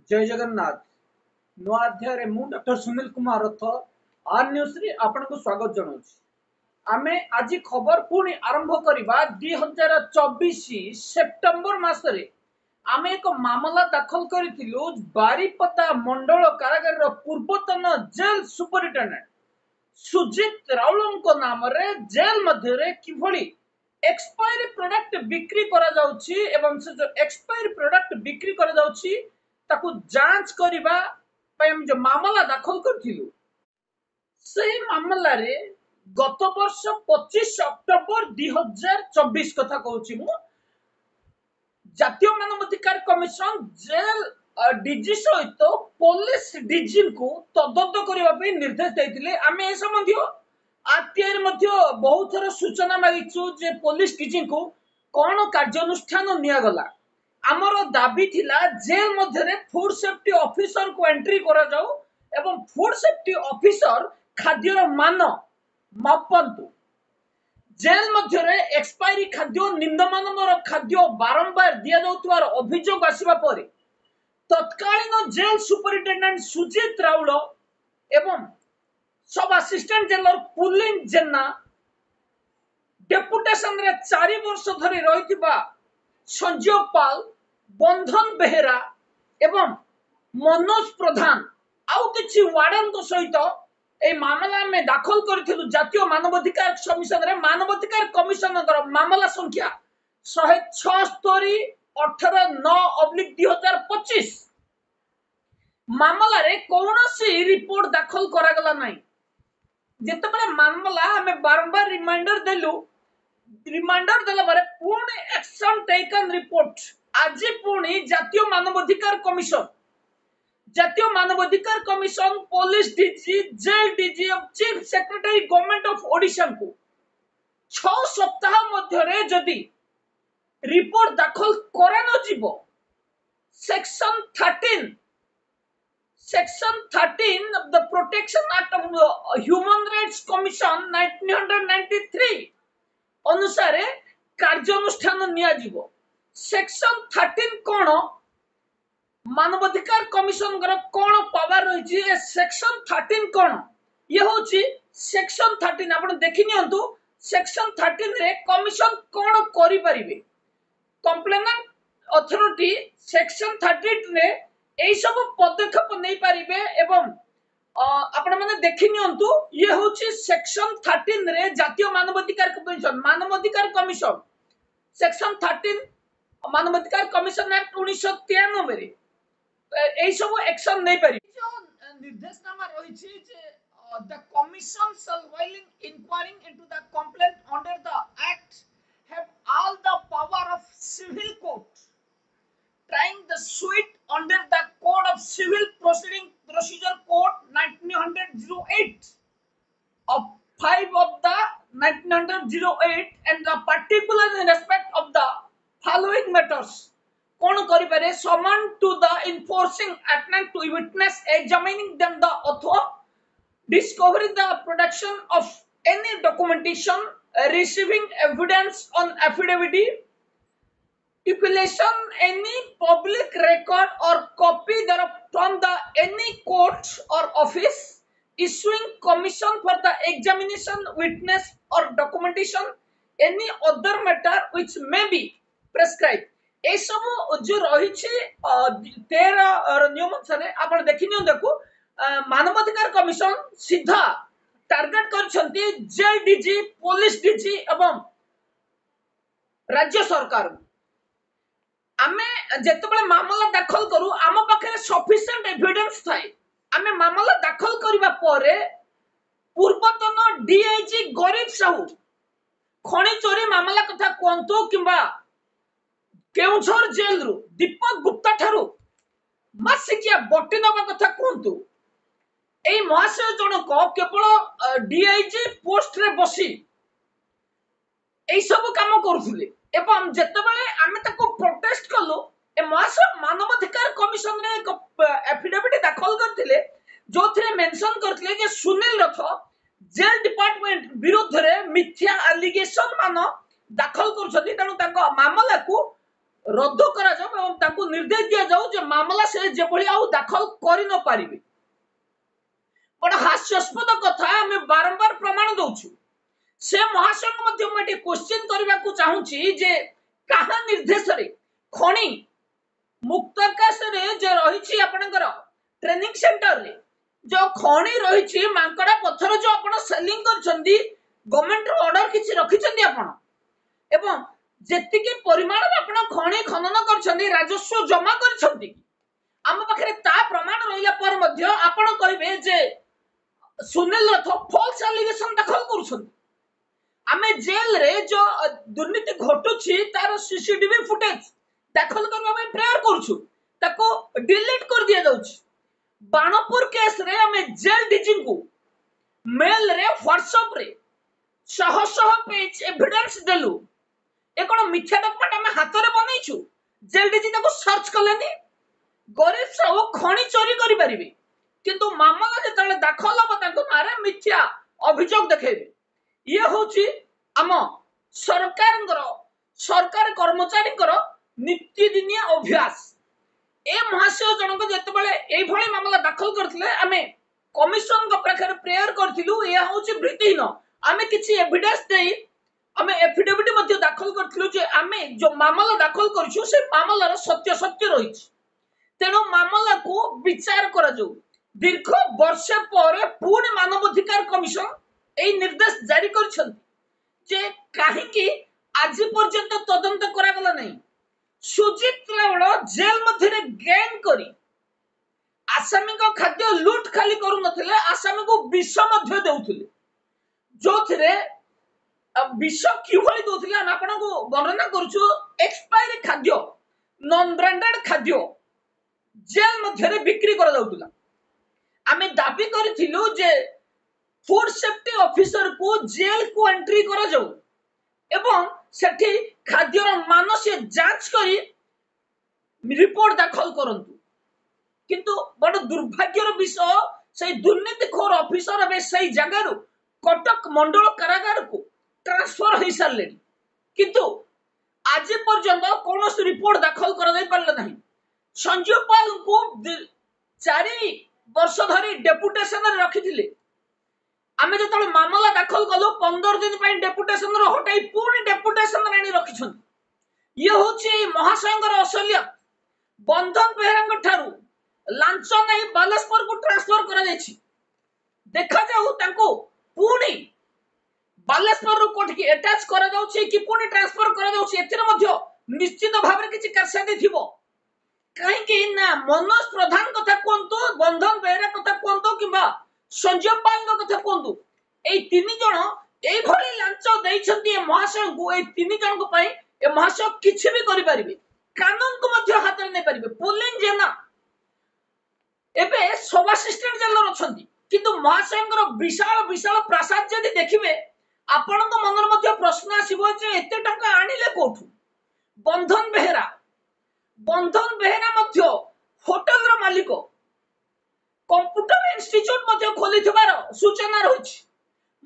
जय जगन्नाथ नुआ अध्याय मु डॉक्टर सुनील कुमार रथ आर न्यूज रे आपनको स्वागत जनाऊँ। आमे आज खबर पुणी आरंभ करबा 2024 सेप्टेम्बर मासरे आमे एक मामला दाखल करिथिलु बारीपदा मंडल कारागार रो पूर्वतन जेल सुपरिटेंडेंट सुजित राउलंको नाम रे जेल मध्य रे किभली एक्सपायरी प्रोडक्ट बिक्री करा जाउछि एवं से जो एक्सपायरी प्रोडक्ट बिक्री करा जाउछि ताकू जांच करिबा पय हम जो मामला दाखल करथिलु सेही मामला रे गत वर्ष 25 अक्टोबर 2024 कथा कहूछि मु जातीय मानवाधिकार कमिशन जेल डीजी सहित पुलिस डीजी को तदন্ত करिबा पे निर्देश दैथिले। आमे ए संबंधी आरटीआई मध्ये बहुत थर सूचना मागिछु जे पुलिस डीजी को कोन कार्यानुष्ठान निया गला। आमर दाबी थिला जेल मध्य रे फूड सेफ्टी ऑफिसर को एंट्री करा जाऊ एवं फूड सेफ्टी ऑफिसर खाद्यर मान मापंतु। जेल मध्य रे एक्सपायरी खाद्य निम्नमानर खाद्य बारंबार दिया जाउतवार अभियोग आसीबा परे तत्कालीन जेल सुपरिटेंडेंट सुजित राउल एवं सब असिस्टेंट जेलर पुलिन जेना डेपुटेशन रे 4 वर्ष धरि रहितिबा संजय पाल बंधन बेहेरा एवं मनोज प्रधान आउ किछि वार्डन को सहित ए मामला में दाखल करिथिलु। जातीय मानवाधिकार कमिशन रे मानवाधिकार कमिशन मामला संख्या 176 18/9/2025 मामला रे कोनोसी रिपोर्ट दाखल करा गला नै। जेते बले मामला हमें बारंबार रिमाइंडर देला बारे पुणी एक्शन टेकन रिपोर्ट आज पुणी जातीय मानवाधिकार commission police DG jail DG और chief secretary government of Odisha को 6 सप्ताह मध्य रे जदी रिपोर्ट दाखल करा न जीवो section 13 of the Protection Act of Human Rights Commission 1993 अनुसारे कार्यानुष्ठान निया जीवो। सेक्शन 13 कोन मानवाधिकार कमिशन कर कोन पावर रही है। सेक्शन 13 कोन ये होची सेक्शन 13 आपण देखि नियंतु। सेक्शन 13 रे कमिशन कोन करि परिबे कंप्लेनेंट अथॉरिटी सेक्शन 13 रे एई सब पदक्षेप नै परिबे एवं आपण माने देखि नियंतु ये होची सेक्शन 13 रे जातीय मानवाधिकार कमिशन सेक्शन 13 मानवाधिकार कमिशन एक्ट 1993 रे एई सब एक्शन नै पारि जो निर्देशनामा रहिछि जे the commission shall while inquiring into the complaint under the act have all the power of civil court trying the suit under the code of civil procedure code 1908 of 5 of the 1908 and the particular in respect of the following matters कौन करि पारे summon to the enforcing attendant to witness examining them the author discovering the production of any documentation receiving evidence on affidavit stipulation any public record or copy thereof from the any court or office issuing commission for the examination witness or documentation any other matter which may be prescribed ए सब जो रही 13 नियम अनुसार आपण देखिनियो देखो मानवाधिकार commission सीधा target करछंती जेल डीजी पुलिस डीजी एवं राज्य सरकार। आमे जेतेबेले मामला दाखल करू आम पाखे सफिशिएंट एविडेंस थाए आमे मामला दाखल करिबा परे पूर्वतन डीआईजी गरीब साहू खणी चोरी मामला कथा कोंतो किबा केउझर जेल रु दीपक गुप्ता ठारू मासिकिया बटी नबा कथा कोंतु एई महाशय जनक केवल डीआईजी पोस्ट रे बसी एई सब काम करथुले एवं जेतेबेले आमे ताको प्रोटेस्ट कलो ए महाशय मानवाधिकार कमिशन रे एक एफिडेविट दाखल करथिले जोथिरे मेंशन करथिले जे सुनील रथ जेल डिपार्टमेंट विरुद्ध रे मिथ्या एलिगेशन मान दाखल करछथि तनु ताको मामला को रद्द करा जाऊ एवं ताको निर्देश दिया जाऊ जे मामला से जेभली आउ दाखल करि न पारिबे। बड़ा हास्यास्पद कथा आमे बारंबार प्रमाण दउछु। से महाशय मध्य मटे क्वेश्चन करबा को चाहूची जे कहा निर्देश रे खणी मुक्ताकाश रे जे रहिछि आपनकर ट्रेनिंग सेंटर रे जो खणी रहिछि मांकड़ा पत्थर जो आपण सेलिंग करछंदी गवर्नमेंट रो ऑर्डर किछि रखिछंदी आपण एवं जेतिके परिमाण आपण खणी खनन करछंदी राजस्व जमा करछंदी आम पाखरे ता प्रमाण रहिला पर मध्य आपण कहबे जे सुनील रथ फॉल्स एलिगेशन दाखल करछंदी। आमे जेल रे जो दुर्नीति घटुछि तार सीसीटीवी फुटेज दाखल करबा में प्रेयर करछु ताको डिलीट कर दिया जाउछि। बाणपुर केस रे आमे जेल डीजी को मेल रे व्हाट्सएप रे शह शह पेज एविडेंस देलु ए कोन मिथ्या डॉक्यूमेंट आमे हाथ रे बनैछु जेल डीजी ताको सर्च करलेनी गरीब सब खणी चोरी करि परिबे किंतु मामला जेतले दाखल हो ताको मारे मिथ्या अभियोग देखेबे। ये होची आम सरकार कर्मचारी नित्यदिनिया अभ्यास। ए महाशय जनक जेतेबेले एई भली मामला दाखल करथिले आमे कमिशन को प्रकार प्रेयर करथिलु या होची वृत्तिहीन आमे किछि एविडेंस देई आमे एफिडेविट मध्ये दाखल करथिलु जे आमे जो मामला दाखल करछु से मामलार सत्य रहिछि तेनो मामला को विचार करा जो दीर्घ वर्ष पर पुणी मानवाधिकार कमिशन एई निर्देश जारी करछन्ति जे काहे कि आज पर्यंत तदंत करा गला नै। सुजित रावण जेल मध्ये गैंग करी आसामी को खाद्य लूट खाली करू नथिले आसामी को विष मध्ये देउथिले जो थिरे विष किभली दोथिले हम आपन को वर्णना करछु। एक्सपायरी खाद्य नॉन ब्रांडेड खाद्य जेल मध्ये बिक्री करा जाउतला। आमे दाबी करथिलु जे फूड सेफ्टी ऑफिसर को जेल को एंट्री करा जाऊ एवं सेठी खाद्यर मान से जांच करी रिपोर्ट दाखल करंतु किंतु बड़ दुर्भाग्यर विषय से दुर्नीतिखोर ऑफिसर बे सही जगह कटक मंडल कारागार को ट्रांसफर हो सारे किंतु आज पर्यंत कौन रिपोर्ट दाखल कर नहीं। संजय पाल को 4 वर्ष धरी डेपुटेशन रखी आमे जो मामला दाखल कलु 15 दिन पर डेपुटेशन हटाई पुणी डेपुटेशन आनी रखी। ये हूँ महाशय असलियत बंधन बेहरा ठारू लांच नहीं बालेश्वर को ट्रांसफर करा देखा जाऊ पुणी बालेश्वर कोठी अटैच करा जाउछि कि पुणी ट्रांसफर करा जाउछि एतिर मध्य निश्चित भाव में किछि कारसादी थिबो काहे कि ना मनोज प्रधान कथा कोंतु बंधन बेहरा कथा कोंतु किबा संजय पाल कथा कोंतु ए तीन जण एई भली लांच दैछन्ती ए महाशय को ए तीन जण को पई ए महाशय किछि भी करि परिबे कानून को मध्य हाथ नै परिबे। पुलिंग जेना एबे सब असिस्टेंट जेलर अछन्ती किंतु महाशयंकर विशाल विशाल प्रासाद जदि देखिबे आपनक मनर मध्य प्रश्न आसीबो जे एते टंका आनिले कोठु। बंधन बेहरा मध्य होटल रो मालिक कंप्यूटर इंस्टीट्यूट मध्य खोली थिबार सूचना रहिछि।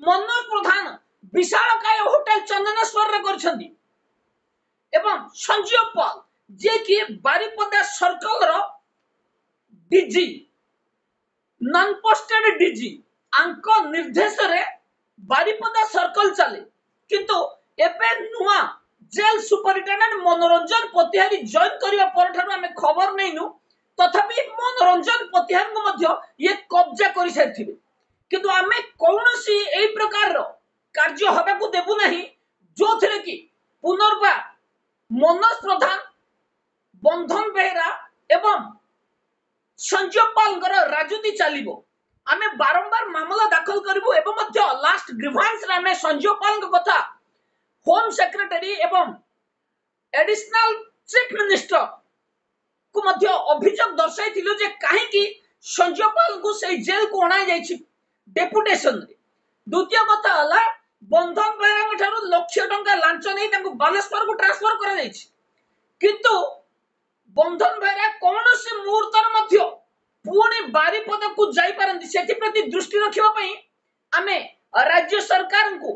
मनोज प्रधान विशाल काय होटल चंदनेश्वर रे करछन्ती एवं संजय पाल जे कि बारिपदा सर्कल रो डीजी नॉन पोस्टेड डीजी आंको निर्देश रे बारिपदा सर्कल चले किंतु एपे नुआ जेल सुपरिटेंडेंट मनोरंजन पतिहारी जॉइन करिवा पर ठारो हमें खबर नैनु तथापि मनोरंजन पतिहार को मध्य ये कब्जा करि सारथिबे किंतु हमें कौनसी एई प्रकार रो कार्य हबा को देबु नहीं जो थिले कि पुनर्बार मनोज प्रधान बंधन बेहरा एवं संजय पाल राजनीति चलिबो। आमे बारंबार मामला दाखल करिबो एवं मध्य लास्ट ग्रीवांस रे आमे संजय पाल कथा होम सेक्रेटरी एवं एडिशनल चीफ मिनिस्टर को मध्य अभियोग दर्शाइथिलु जे काहे कि संजय पाल को से जेल को अणा जाइछि डेपुटेशन रे। द्वितीय कथा हला बंधन बेहरा ठारू लाख टंका लांच नै तांको बालेश्वर को ट्रांसफर करा जाइछि किंतु बंधन बेहरा कौनसी मुहूर्तर मध्य पुणी बारिपदा को जाई पारंती सेति प्रति दृष्टि रखिबा पई आमे राज्य सरकार को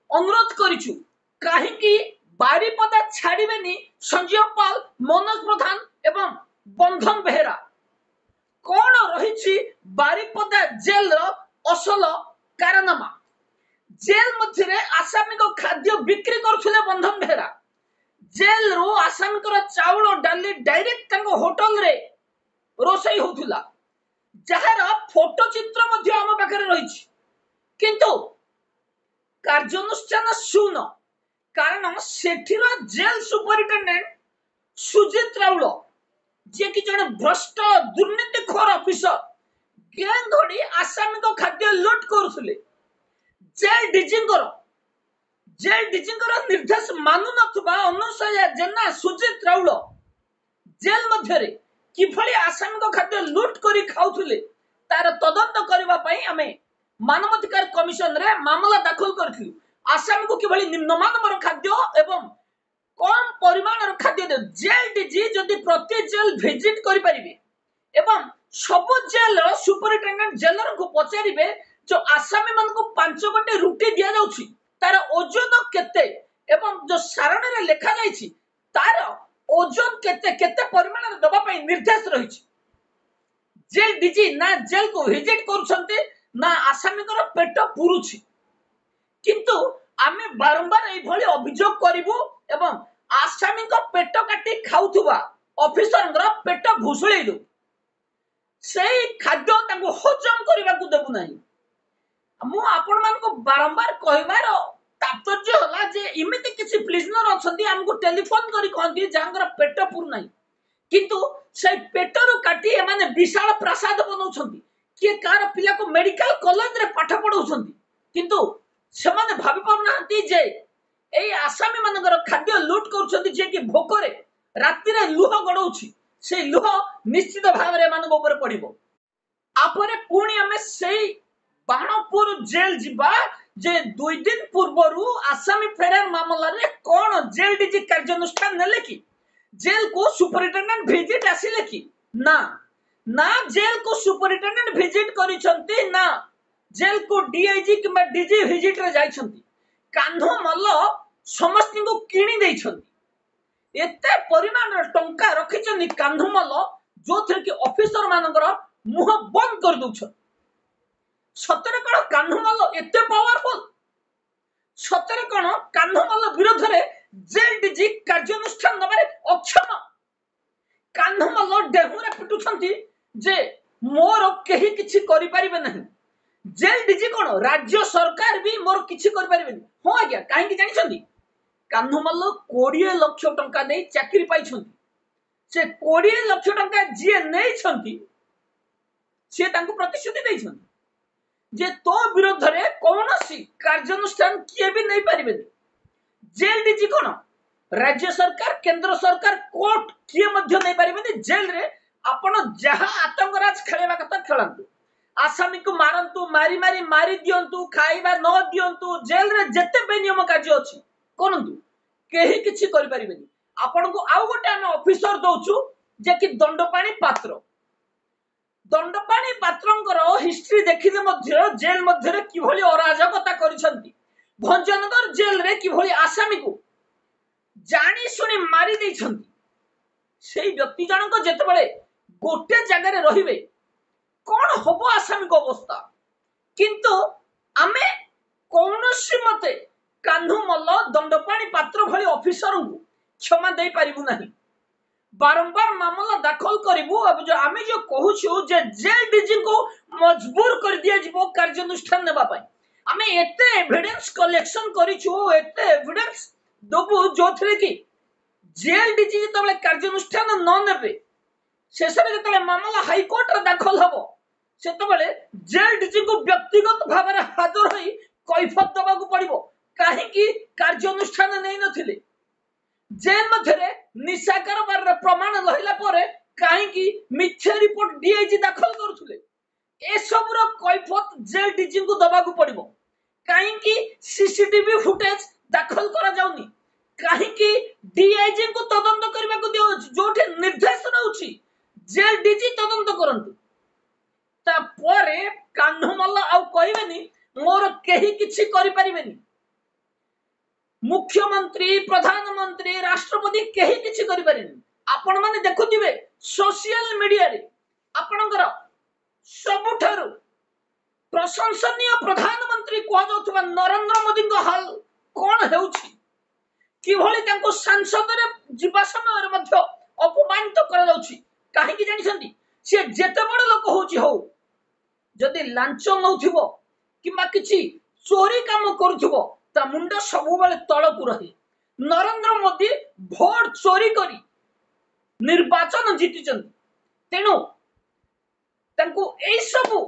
अनुरोध करिछु काहे कि बारिपदा छाड़बेनी संजीव पाल, मनोज प्रधान एवं बंधन बेहेरा। कौन रही बारिपदा जेल असल कारनामा? जेल मध्य आसामी को खाद्य बिक्री करुले बंधन बेहेरा। जेल रू आसामी चाउल डाली डायरेक्ट होटल रे रोसई होउथुला, जहार फोटो चित्र आम पाखे रही। किंतु कार्यानुष्ठान शून्य, कारण सेठीर जेल सुपरिटेंडेंट सुजित राउल, जे कि जने भ्रष्ट दुर्नीतिखोर ऑफिसर, गैंग धड़ी आसामी को खाद्य लूट करुले। जेल डीजींकर निर्देश मानु नथुबा अनुसया जेना सुजित राउल जेल मध्य किभली आसामी को खाद्य लूट करी खाउथुले तार तदंत करबा पई आमे मानवाधिकार कमिशन रे मामला दाखल करथिलु। आसामी को किभली निम्नमानवर खाद्य एवं कम परिमाणर खाद्य दे। जेल डीजी जदि प्रति जेल विजिट करि परिबे एवं सब जेल रो सुपरिटेंडेंट जेलर को पचारिबे जो आसामी मन को 5 गंटे रुटी दिया जाउछि तार ओजन केते एवं जो सारणी रे लेखा जाइछि तार ओजन केते केते परिमाण रे दबा पई निर्देश रहिछि। जेल डीजी ना जेल को विजिट करूछन्ते ना आसामी को पेट पुरुछि। किंतु आमे बारंबार एई भली अभियोग करिवु एवं आसामी को पेट काटी खाउथुबा ऑफिसर पेट घुसुळै दउ, सेई खाद्य ताको हजम करबाकू देबु नाही। मु आपण मान को बारंबार कहबार तात्पर्य होला जे इमिति किछि प्रिजनर अछंती हमको टेलीफोन करी कहंती जांगर पेट पुर नाही, किंतु से पेटरु काटी ए माने विशाल प्रसाद बनौछंती, के कार पिला को मेडिकल कॉलेज रे पाठ पढौछंती, किंतु से माने भाबी पाउनांती जे एई आसामी मानकर खाद्य लूट करूछंती जे कि भोकरे राति रे लुह गडौछि, से लुह निश्चित भाव रे मान ऊपर पडिबो। आपरे पुणी हमें सेई बाणपुर जेल जिबा जे 2 दिन पूर्वरु आसामी फेरर मामला रे कोन जेल डीजी कार्यानुष्ठान नेले कि? जेल को सुपरिटेंडेंट विजिट आसिले कि? ना ना जेल को सुपरिटेंडेंट विजिट करिसंती, ना जेल को डीआईजी किबा डीजी विजिट रे जाइसंती। कान्हो मल्ल समस्त को किणी देइसंती। एते परिमाण टंका रखिचनी कान्हो मल्ल जो थे कि ऑफिसर मानकर मुह बंद कर दउछ। सतरे कण कान्हो मल्ल एते पावरफुल? सतरे कण कान्हो मल्ल विरोध रे जेल डीजी कार्यानुष्ठान नबारे अक्षम? कान्हो मल्ल डेहुरे पिटुछंती जे मोर केही किछि करि परिबे नहीं। जेल डीजी कोन राज्य सरकार भी मोर किछि करि परिबेनी। हो आज्ञा काहे कि जानिछंती? कान्हो मल्ल 20 लाख टंका दे चाकरी पाइछंती। से 20 लाख टंका जे नै छंती से तांको प्रतिश्रुति दैछंती जे तो विरोध रे कोनोसी कार्यानुष्ठान किए भी नहीं पारिबेनी। जेल डीजी कोन राज्य सरकार, केंद्र सरकार, कोर्ट किए मध्य नहीं पारिबेनी। जेल रे आपण जहा आतंकराज खेलेबा कथा खेलंतु, आसामी को मारंतु, मारी मारी मारी दियंतु, खाइबा न दियंतु, जेल रे जते बेनियम कार्य अछि कोनंतु केही किछि करि पारिबेनी। आपण को आउ गोटे हम ऑफिसर दउछु जे कि दंडपाणी पात्र। दंडपाणी पात्रंकर हिस्ट्री देखिले मध्य जेल मध्य रे किभली अराजकता करिसंती। भंजनगर जेल रे किभली आसामी को जानी सुनी मारी दैछंती। सेई व्यक्ति जनक जेतबेले गोटे जगह रे रहिबे कोन होबो आसामी को अवस्था? किंतु आमे कौनसी मते कान्हू मल्ल दंडपाणी पात्र भली ऑफिसर को क्षमा दे पारिबु नहीं। बारंबार मामला दाखल करिबु। अब जो आमे जो कहूछु जे जेल डीजी को मजबूर कर दिया जिवो कार्यानुष्ठान नेबा पई। आमे एते एविडेंस कलेक्शन करिछु, एते एविडेंस दबु जोथरे कि जेल डीजी जतबेले कार्यानुष्ठान न नेबे, शेषरे जतबेले मामला हाई कोर्ट रे दाखल हबो, सेतबेले जेल डीजी को व्यक्तिगत भाव रे हाजर होई कैफत दबाकू पड़िबो काहे कि कार्यानुष्ठान नै नथिले। जेल मध्यरे निशा कारोबार प्रमाण लहिला परे काहे कि मिथ्या रिपोर्ट डीआईजी दाखल करूथुले। ए सबरो कैफत जेल डीजी को दबाकू पड़िबो काहे कि सीसीटीवी फुटेज दाखल करा जाउनी, काहे कि डीआईजी को तदंत करबाकू दियो जोठे निर्देश रहउची जेल डीजी तदंत करंतु। ता परे कान्हू मल्ल आउ कहबेनी मोर केही किछि करि परिबेनी। मुख्यमंत्री प्रधानमंत्री राष्ट्रपति कहीं किसी करें आपण मैंने देखुवे सोशल मीडिया रे आपणकर सबुठारु प्रशंसनीय प्रधानमंत्री कह नरेंद्र मोदी हाल कौन होउछि किभଳି ତାଙ୍କୁ ସଂସଦରେ ଯିବା ସମୟରେ ମଧ୍ୟ ଅପମାନିତ କରାଯାଉଛି କାହିଁକି ଜାଣିଛନ୍ତି ସେ ଯେତେ ବଡ଼ ଲୋକ ହଉଛି ହଉ ଯଦି ଲାଞ୍ଚ ନଉଥିବ କିମ୍ବା କିଛି ଚୋରି କାମ କରୁଥିବ ତା ମୁଣ୍ଡ ସବୁବେଳେ ତଳକୁ ରହେ ନରେନ୍ଦ୍ର ମୋଦି ଭୋଟ ଚୋରି କରି ନିର୍ବାଚନ ଜିତିଛନ୍ତି ତେଣୁ ତାଙ୍କୁ ଏଇ ସବୁ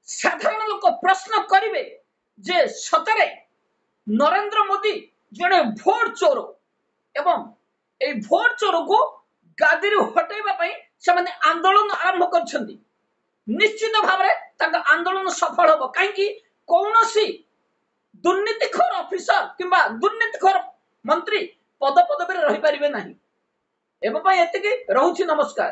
ସାଧାରଣ ଲୋକ ପ୍ରଶ୍ନ କରିବେ ଯେ ସତରେ ନରେନ୍ଦ୍ର ମୋଦି ଜଣେ ଭୋଟ ଚୋର ଏବଂ এই ভোট চোরକୁ ଗାଦିରୁ ହଟାଇବା ପାଇଁ ସେମାନେ ଆନ୍ଦୋଳନ ଆରମ୍ଭ କରିଛନ୍ତି ନିଶ୍ଚିତ ଭାବରେ ତାଙ୍କ ଆନ୍ଦୋଳନ ସଫଳ ହେବ କାହିଁକି କୌଣସି ଦୁର୍ନୀତିଖୋର ଅଫିସର କିମ୍ବା ଦୁର୍ନୀତିଖୋର ମନ୍ତ୍ରୀ ପଦ ପଦବୀରେ ରହିପାରିବେ ନାହିଁ ଏବେ ପାଇଁ ଏତିକି ରହୁଛି ନମସ୍କାର।